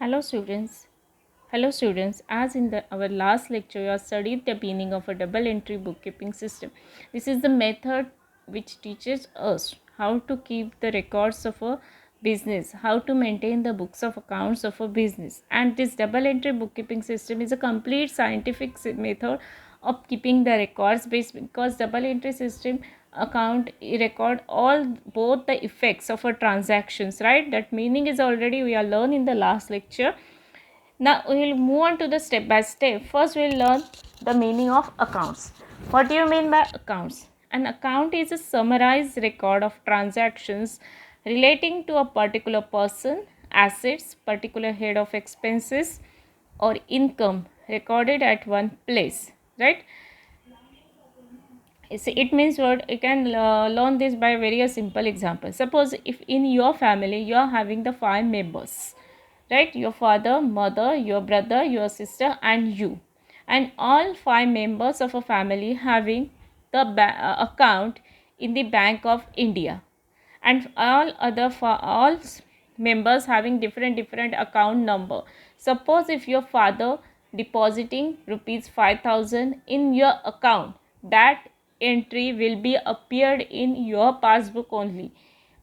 Hello students. Hello students. As in our last lecture, you have studied the meaning of a double entry bookkeeping system. This is the method which teaches us how to keep the records of a business, how to maintain the books of accounts of a business. And this double entry bookkeeping system is a complete scientific method of keeping the records based, because double entry system account record all both the effects of a transactions, right? That meaning is already we are learned in the last lecture. Now we will move on to the step by step. First we will learn the meaning of accounts. What do you mean by accounts? An account is a summarized record of transactions relating to a particular person, assets, particular head of expenses or income recorded at one place, right? It means what? You can learn this by very simple example. Suppose if in your family you are having the 5 members, right? Your father, mother, your brother, your sister and you, and all 5 members of a family having the account in the Bank of India, and all other all members having different account number. Suppose if your father depositing rupees 5,000 in your account, that entry will be appeared in your passbook only.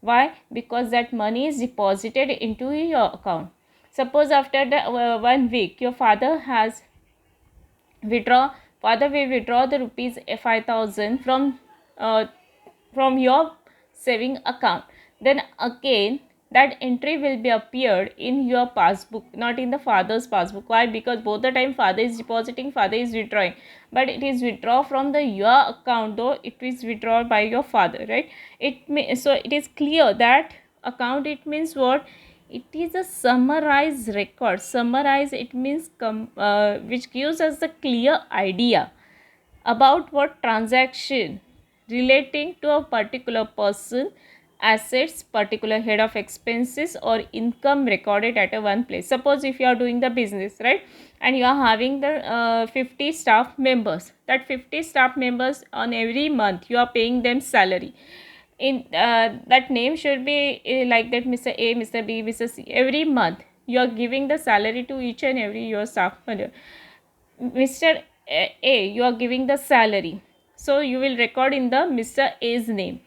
Why? Because that money is deposited into your account. Suppose after the 1 week your father has father will withdraw the rupees 5,000 uh, from your saving account, then again that entry will be appeared in your passbook, not in the father's passbook. Why? Because both the time father is depositing, father is withdrawing, but it is withdraw from the your account, though it is withdrawn by your father, right? So it is clear that account, it means what? It is a summarized record. Summarize, it means which gives us the clear idea about what transaction relating to a particular person, assets, particular head of expenses or income recorded at a one place. Suppose if you are doing the business, right, and you are having the 50 staff members, that 50 staff members on every month you are paying them salary. In that name should be like that, Mr. A, Mr. B, Mr. C. Every month you are giving the salary to each and every your staff member. Mr. A, you are giving the salary, so you will record in the Mr. A's name.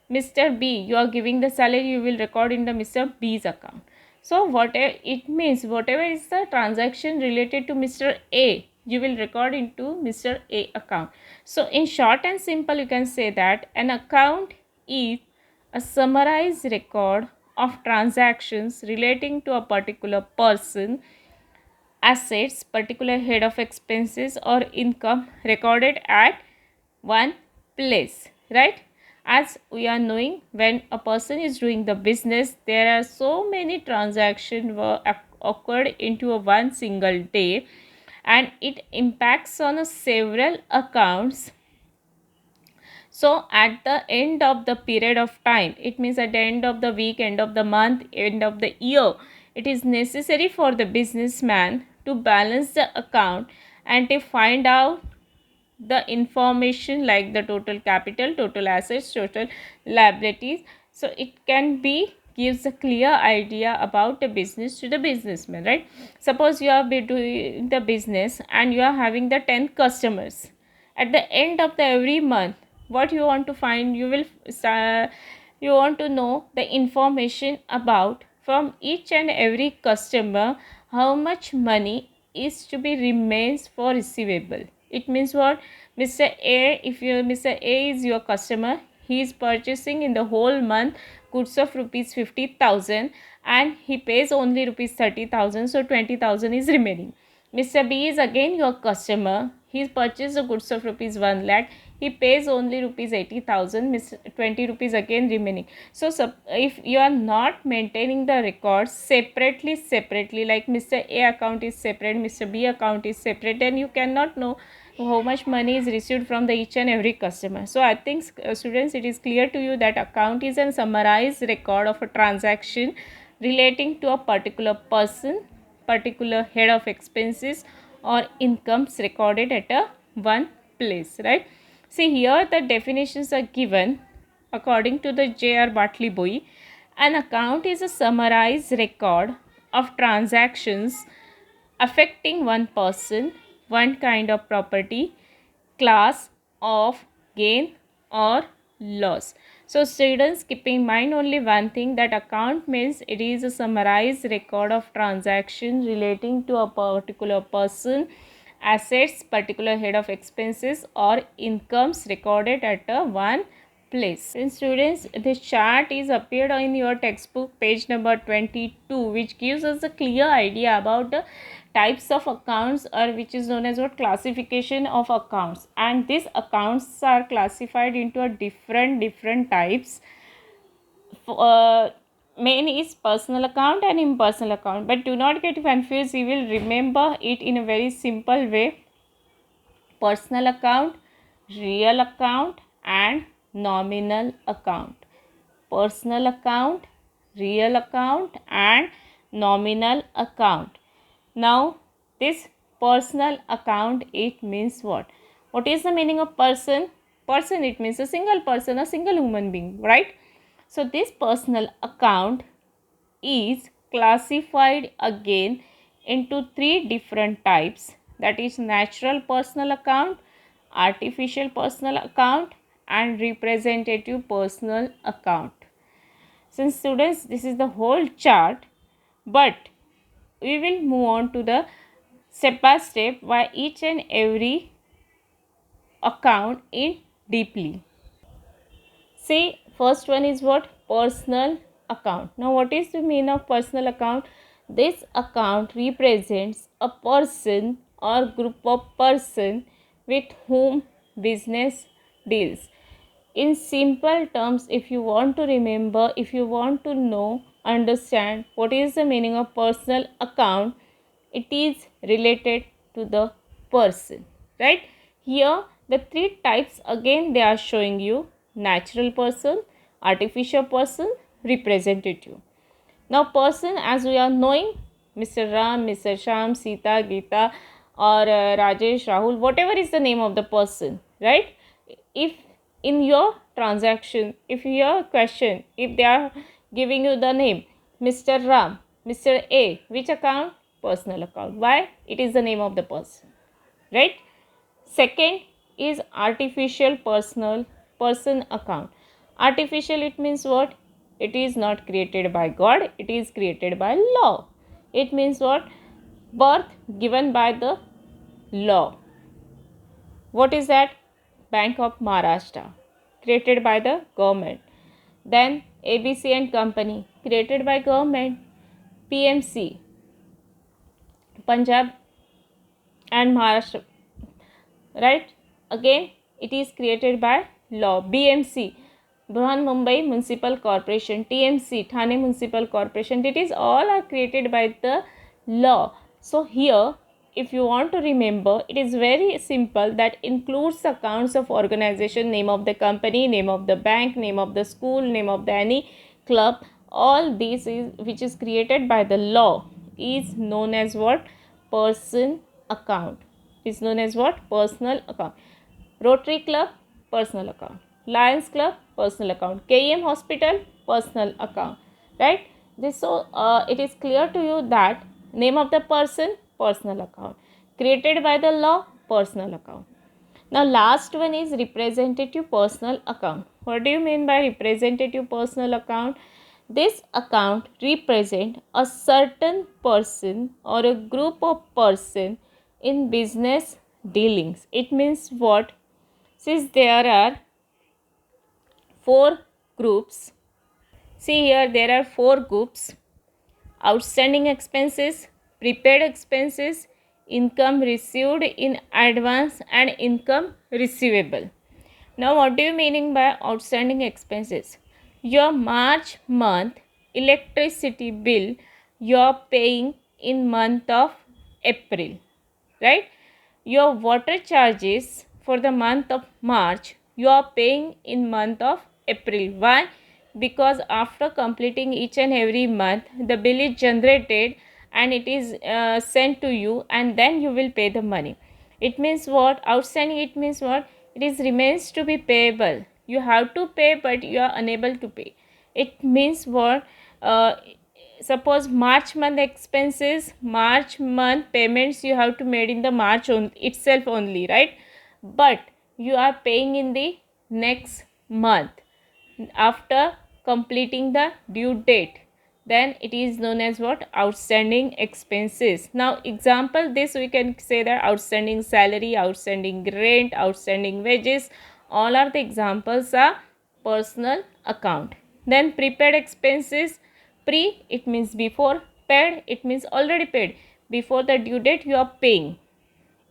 Mr. B, you are giving the salary, you will record in the Mr. B's account. So whatever it means, whatever is the transaction related to Mr. A, you will record into Mr. A account. So in short and simple, you can say that an account is a summarized record of transactions relating to a particular person, assets, particular head of expenses or income recorded at one place, right? As we are knowing, when a person is doing the business, there are so many transactions were occurred into a one single day, and it impacts on a several accounts. So at the end of the period of time, it means at the end of the week, end of the month, end of the year, it is necessary for the businessman to balance the account and to find out the information like the total capital, total assets, total liabilities. So it can be gives a clear idea about the business to the businessman, right? Suppose you are doing the business and you are having the 10 customers. At the end of the every month, what you want to find, you want to know the information about from each and every customer, how much money is to be remains for receivable. It means what? Mr. A, if you Mr. A is your customer, he is purchasing in the whole month goods of rupees 50,000 and he pays only rupees 30,000, so 20,000 is remaining. Mr. B is again your customer. He purchased the goods of rupees 1 lakh. He pays only rupees 80,000. 20 rupees again remaining. So if you are not maintaining the records separately, like Mr. A account is separate, Mr. B account is separate, then you cannot know how much money is received from the each and every customer. So I think students, it is clear to you that account is a summarized record of a transaction relating to a particular person, particular head of expenses or incomes recorded at a one place, right? See here the definitions are given according to the J.R. Bartleby. An account is a summarized record of transactions affecting one person, one kind of property, class of gain or loss. So students, keep in mind only one thing, that account means it is a summarized record of transactions relating to a particular person, assets, particular head of expenses or incomes recorded at a one place. And students, this chart is appeared in your textbook page number 22, which gives us a clear idea about the types of accounts, or which is known as what, classification of accounts. And these accounts are classified into a different types. Main is personal account and impersonal account, but do not get confused, you will remember it in a very simple way. Personal account, real account and nominal account. Personal account, real account and nominal account. Now this personal account, it means what? What is the meaning of person? Person, it means a single person, a single human being, right? So this personal account is classified again into three different types, that is natural personal account, artificial personal account and representative personal account. Since students, this is the whole chart, but we will move on to the step by step why each and every account in deeply. See, first one is what? Personal account. Now what is the meaning of personal account? This account represents a person or group of person with whom business deals. In simple terms, if you want to remember, if you want to know, understand what is the meaning of personal account, it is related to the person, right? Here the three types again they are showing you: natural person, artificial person, representative. Now person, as we are knowing, Mr. Ram, Mr. Sham, Sita, Geeta or Rajesh, Rahul, whatever is the name of the person, right? If in your transaction, if your question, if they are giving you the name Mr. Ram, Mr. A, which account? Personal account. Why? It is the name of the person, right? Second is artificial person account. Artificial, it means what? It is not created by God, it is created by law. It means what? Birth given by the law. What is that? Bank of Maharashtra, created by the government. Then ABC and Company, created by government. PMC, Punjab and Maharashtra, right? Again, it is created by law. BMC, Brihan Mumbai Municipal Corporation. TMC, Thane Municipal Corporation. It is all are created by the law. So here, if you want to remember, it is very simple, that includes accounts of organization, name of the company, name of the bank, name of the school, name of the any club. All these is which is created by the law is known as what? Person account. Is known as what? Personal account. Rotary Club, personal account. Lions Club, personal account. KEM Hospital, personal account. Right? This, so it is clear to you that name of the person, personal account. Created by the law, personal account. Now last one is representative personal account. What do you mean by representative personal account? This account represent a certain person or a group of person in business dealings. It means what? Since there are four groups, see here there are four groups: outstanding expenses, prepaid expenses, income received in advance and income receivable. Now what do you meaning by outstanding expenses? Your March month electricity bill you are paying in month of April, right? Your water charges for the month of March you are paying in month of April. Why? Because after completing each and every month the bill is generated and it is sent to you, and then you will pay the money. It means what? Outstanding, it means what? It is remains to be payable. You have to pay but you are unable to pay. It means what? suppose March month expenses, March month payments you have to made in the March itself only, right? But you are paying in the next month after completing the due date, then it is known as what? Outstanding expenses. Now example, this we can say that outstanding salary, outstanding rent, outstanding wages, all are the examples are personal account. Then prepaid expenses, pre it means before, paid it means already paid, before the due date you are paying.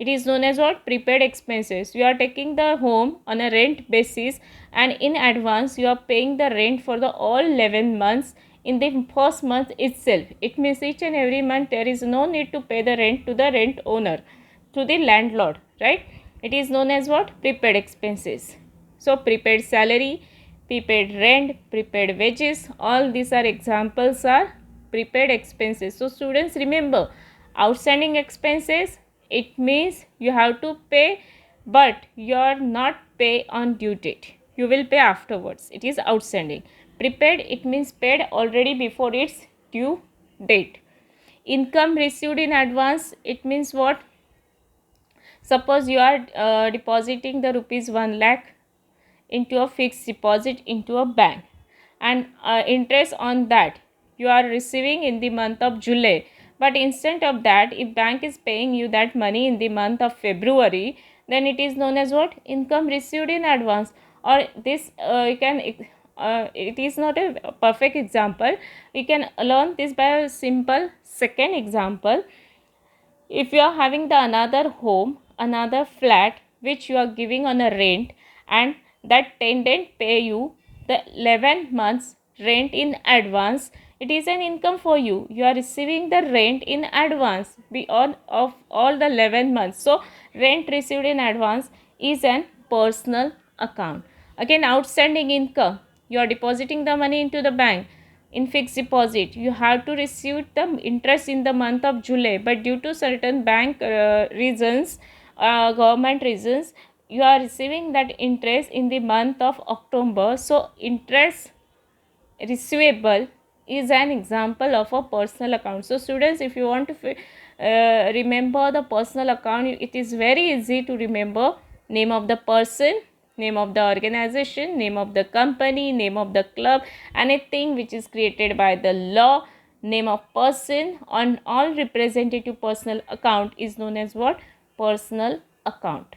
It is known as what? Prepaid expenses. You are taking the home on a rent basis and in advance you are paying the rent for the all 11 months in the first month itself. It means each and every month there is no need to pay the rent to the rent owner, to the landlord, right? It is known as what? Prepaid expenses. So prepaid salary, prepaid rent, prepaid wages, all these are examples are prepaid expenses. So students, remember, outstanding expenses, it means you have to pay but you are not pay on due date, you will pay afterwards, it is outstanding. Prepaid, it means paid already before its due date. Income received in advance, it means what? Suppose you are depositing the rupees 1 lakh into a fixed deposit into a bank, and interest on that you are receiving in the month of July, but instead of that if bank is paying you that money in the month of February, then it is known as what? Income received in advance. Or this you can it is not a perfect example, we can learn this by a simple second example. If you are having the another home, another flat which you are giving on a rent, and that tenant pay you the 11 months rent in advance, it is an income for you. You are receiving the rent in advance beyond of all the 11 months. So rent received in advance is an personal account. Again, outstanding income, you are depositing the money into the bank in fixed deposit, you have to receive the interest in the month of July, but due to certain bank reasons, government reasons, you are receiving that interest in the month of October. So interest receivable is an example of a personal account. So students, if you want to remember the personal account, it is very easy to remember name of the person, name of the organization, name of the company, name of the club, anything which is created by the law, name of person on all representative personal account is known as what? Personal account.